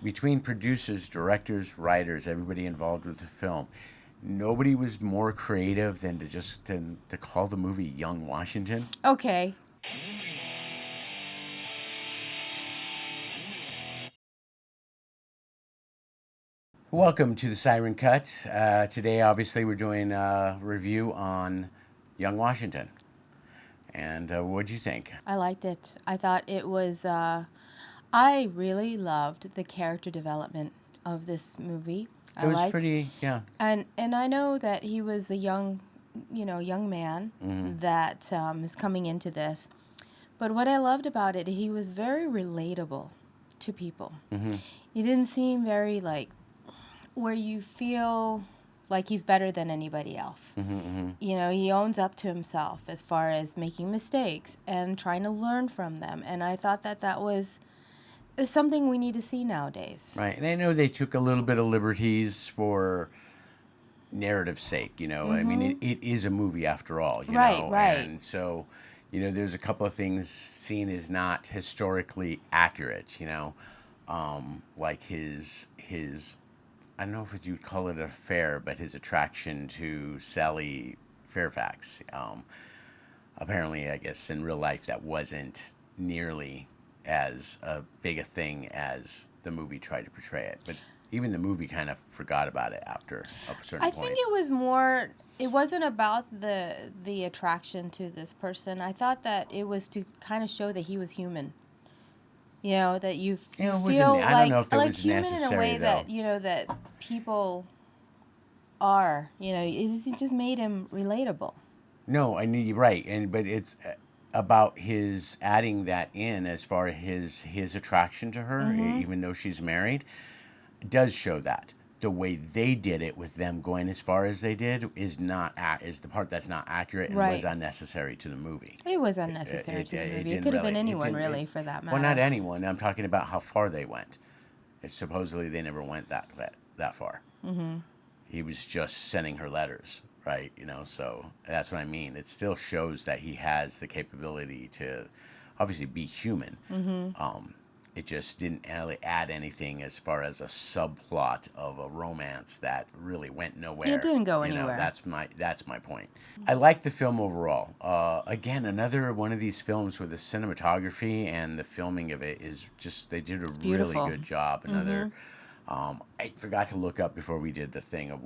between producers, directors, writers, everybody involved with the film, nobody was more creative than to call the movie Young Washington. Okay. Welcome to the Siren Cut. Today, obviously, we're doing a review on Young Washington. And what'd you think? I liked it. I thought it was, I really loved the character development of this movie. It I was liked, pretty, yeah. and I know that he was a young, young man that is coming into this. But what I loved about it, he was very relatable to people. He didn't seem very like where you feel like he's better than anybody else. He owns up to himself as far as making mistakes and trying to learn from them. And I thought that that was is something we need to see nowadays. Right. And I know they took a little bit of liberties for narrative's sake, I mean, it is a movie after all, Right, right. and so, there's a couple of things seen as not historically accurate, like his I don't know if you'd call it an affair, but his attraction to Sally Fairfax. Apparently, I guess in real life that wasn't nearly as big a thing as the movie tried to portray it. But even the movie kind of forgot about it after a certain I point. think it was more. It wasn't about the attraction to this person. I thought that it was to kind of show that he was human. That you It wasn't- feel I don't like know if it was human in a necessary, way that though. that people are. It just made him relatable. No, I knew you're right, but it's about his adding that in as far as his attraction to her, even though she's married, does show that the way they did it with them going as far as they did is the part that's not accurate and was Right. unnecessary to the movie. It was unnecessary to the movie. It could have been anyone, really, for that Well, not matter. anyone. I'm talking about how far they went. Supposedly they never went that far. He was just sending her letters, right? So that's what I mean. It still shows that he has the capability to obviously be human. It just didn't really add anything as far as a subplot of a romance that really went nowhere. It didn't go anywhere. That's my point. I like the film overall. Again, another one of these films where the cinematography and the filming of it is just they did a really beautiful. good job. Another I forgot to look up before we did the thing of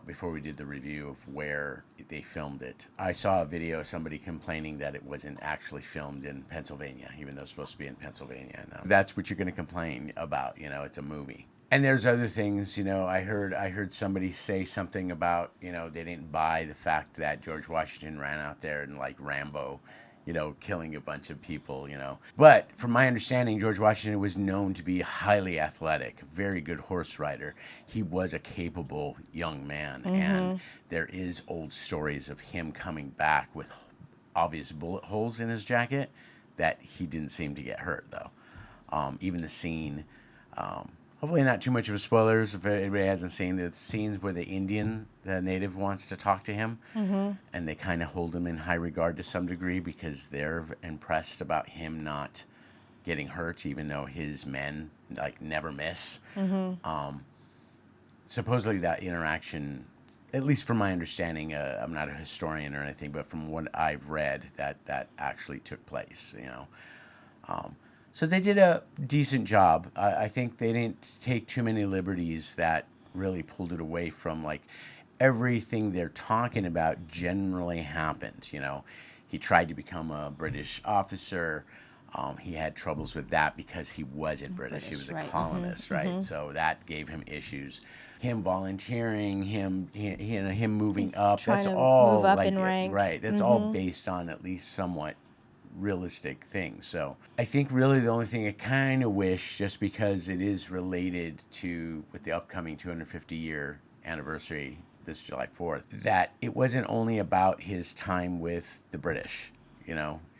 before we did the review of where they filmed it. I saw a video of somebody complaining that it wasn't actually filmed in Pennsylvania, even though it's supposed to be in Pennsylvania. No, that's what you're going to complain about. It's a movie. And there's other things, I heard somebody say something about, they didn't buy the fact that George Washington ran out there and like Rambo, killing a bunch of people. But from my understanding, George Washington was known to be highly athletic, very good horse rider. He was a capable young man, and there is old stories of him coming back with obvious bullet holes in his jacket that he didn't seem to get hurt though. Even the scene. Hopefully, not too much of a spoilers if anybody hasn't seen the scenes where the native, wants to talk to him, and they kind of hold him in high regard to some degree because they're impressed about him not getting hurt, even though his men like never miss. Supposedly, that interaction, at least from my understanding, I'm not a historian or anything, but from what I've read, that actually took place. So they did a decent job. I think they didn't take too many liberties that really pulled it away from like everything they're talking about generally happened. He tried to become a British officer. He had troubles with that because he wasn't British. He was a right. colonist, right? So that gave him issues. Him volunteering, him moving He's up. trying That's to all move up like in rank. right. That's all based on at least somewhat realistic thing. So I think really the only thing I kind of wish, just because it is related to with the upcoming 250-year anniversary this July 4th, that it wasn't only about his time with the British,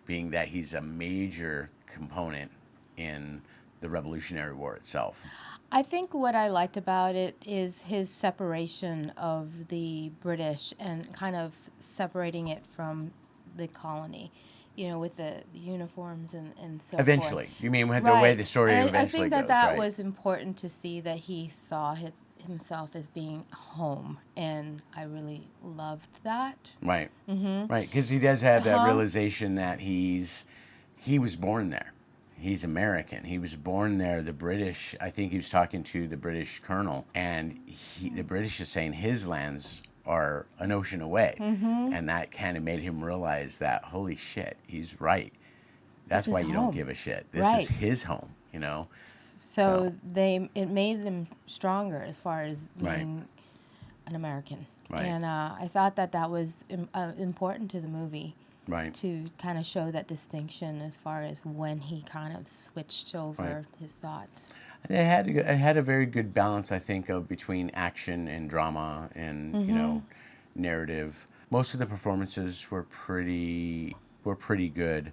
being that he's a major component in the Revolutionary War itself. I think what I liked about it is his separation of the British and kind of separating it from the colony. with the uniforms and so forth. Eventually, you mean with the way the story And I eventually think that goes, that right? was important to see that he saw himself as being home, and I really loved that. Right. Mm-hmm. Right, because he does have that Uh-huh. realization that he was born there. He's American. He was born there. The British, I think he was talking to the British colonel, and the British is saying his lands are an ocean away. Mm-hmm. And that kind of made him realize that, holy shit, he's right. This That's why is you don't home. give a shit. This is Right. his home, So, So it made them stronger as far as right, being an American. right, And I thought that that was important to the movie right, to kind of show that distinction as far as when he kind of switched over right. his thoughts. It had a very good balance, I think, of between action and drama and Mm-hmm. narrative. Most of the performances were pretty good,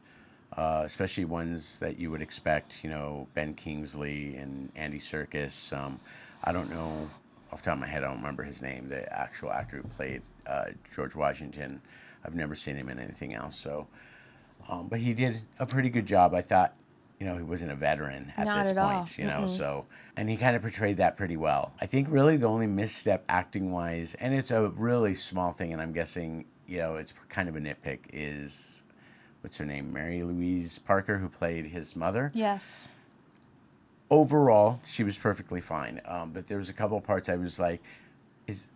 especially ones that you would expect. Ben Kingsley and Andy Serkis. I don't know off the top of my head. I don't remember his name. The actual actor who played George Washington. I've never seen him in anything else. So, but he did a pretty good job. I thought, he wasn't a veteran at Not this at all. point, Mm-mm. so, and he kind of portrayed that pretty well. I think really the only misstep acting wise, and it's a really small thing, and I'm guessing, it's kind of a nitpick, is what's her name? Mary Louise Parker, who played his mother. Yes. Overall, she was perfectly fine. But there was a couple of parts I was like, is,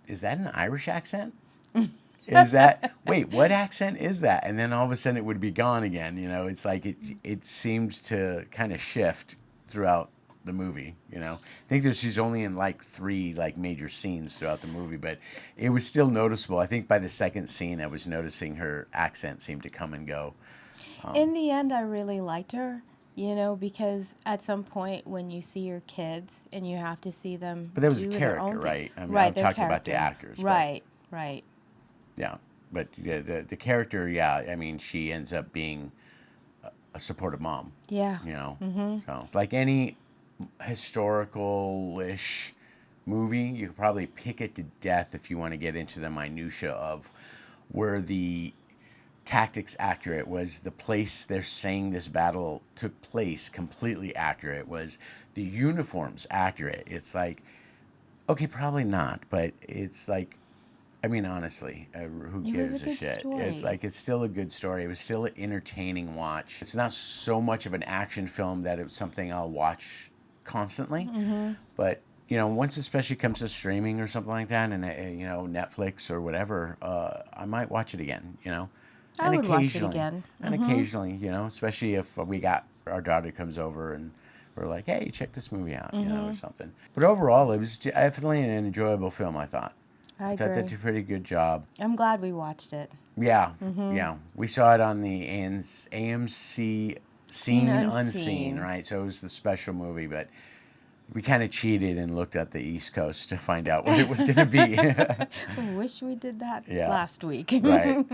is that an Irish accent? Is that wait, what accent is that? And then all of a sudden it would be gone again. It's like it seems to kind of shift throughout the movie. I think that she's only in like 3 like major scenes throughout the movie, but it was still noticeable. I think by the second scene I was noticing her accent seemed to come and go. In the end, I really liked her, because at some point when you see your kids and you have to see them But that was do a their character, own thing. right? I mean, Right, I'm their talking about the character. actors, but Right, right. yeah. But yeah, the character, yeah. I mean, she ends up being a supportive mom. Yeah. So like any historical-ish movie, you could probably pick it to death if you want to get into the minutia of where the tactics accurate, was the place they're saying this battle took place completely accurate, was the uniforms accurate. It's like, okay, probably not, but it's like, I mean, honestly, who It was a gives a good shit? It's story. like, it's still a good story. It was still an entertaining watch. It's not so much of an action film that it's something I'll watch constantly, but once especially comes to streaming or something like that, and Netflix or whatever, I might watch it again. I And would watch it occasionally, again. especially if we got our daughter comes over and we're like, hey, check this movie out, or something. But overall, it was definitely an enjoyable film. I I thought they agree. did a pretty good job. I'm glad we watched it. Yeah, yeah. We saw it on the AMC Seen Seen Unseen, Unseen. right? So it was the special movie, but we kind of cheated and looked at the East Coast to find out what it was going to be. I wish we did that Yeah, last week. right.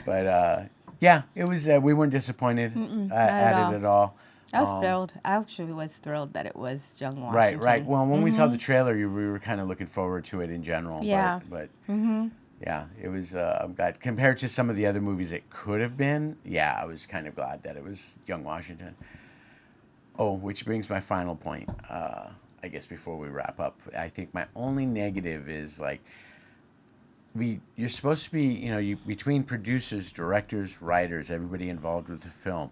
But yeah, it was. We weren't disappointed Not at at it all. at all. I was thrilled. I actually was thrilled that it was Young Right, right. Washington. Well, when we saw the trailer, we were kind of looking forward to it in general. Yeah. But yeah, it was. I'm glad compared to some of the other movies it could have been. Yeah, I was kind of glad that it was Young Washington. Oh, which brings my final point. I guess before we wrap up, I think my only negative is like you're supposed to be, between producers, directors, writers, everybody involved with the film.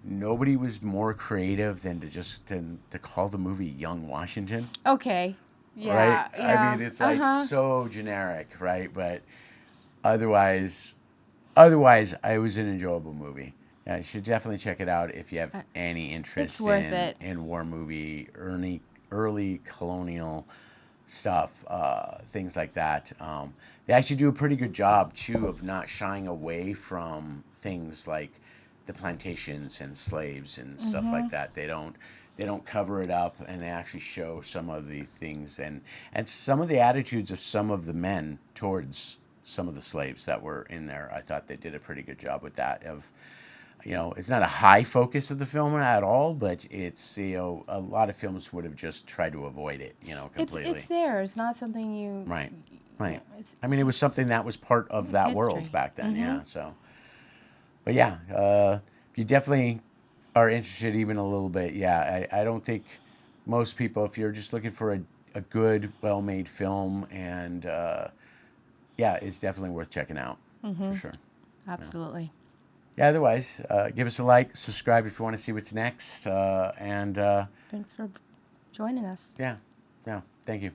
Nobody was more creative than to call the movie Young Washington. Okay. Right? Yeah. I Yeah. mean, it's like Uh-huh. so generic, right? But otherwise, otherwise, it was an enjoyable movie. Yeah, you should definitely check it out if you have any interest worth it. in war movie, early colonial stuff, things like that. They actually do a pretty good job too of not shying away from things like the plantations and slaves and stuff like that. They don't cover it up, and they actually show some of the things and some of the attitudes of some of the men towards some of the slaves that were in there. I thought they did a pretty good job with that. It's not a high focus of the film at all, but it's, a lot of films would have just tried to avoid it, completely. It's there. It's not something you. Right, right. It's I mean, it was something that was part of that world history. back then, yeah. So, But yeah, if you definitely are interested even a little bit, yeah, I don't think most people, if you're just looking for a good, well-made film, and yeah, it's definitely worth checking out for sure. Absolutely. Yeah, otherwise, give us a like, subscribe if you want to see what's next, and Thanks for joining us. yeah, yeah, thank you.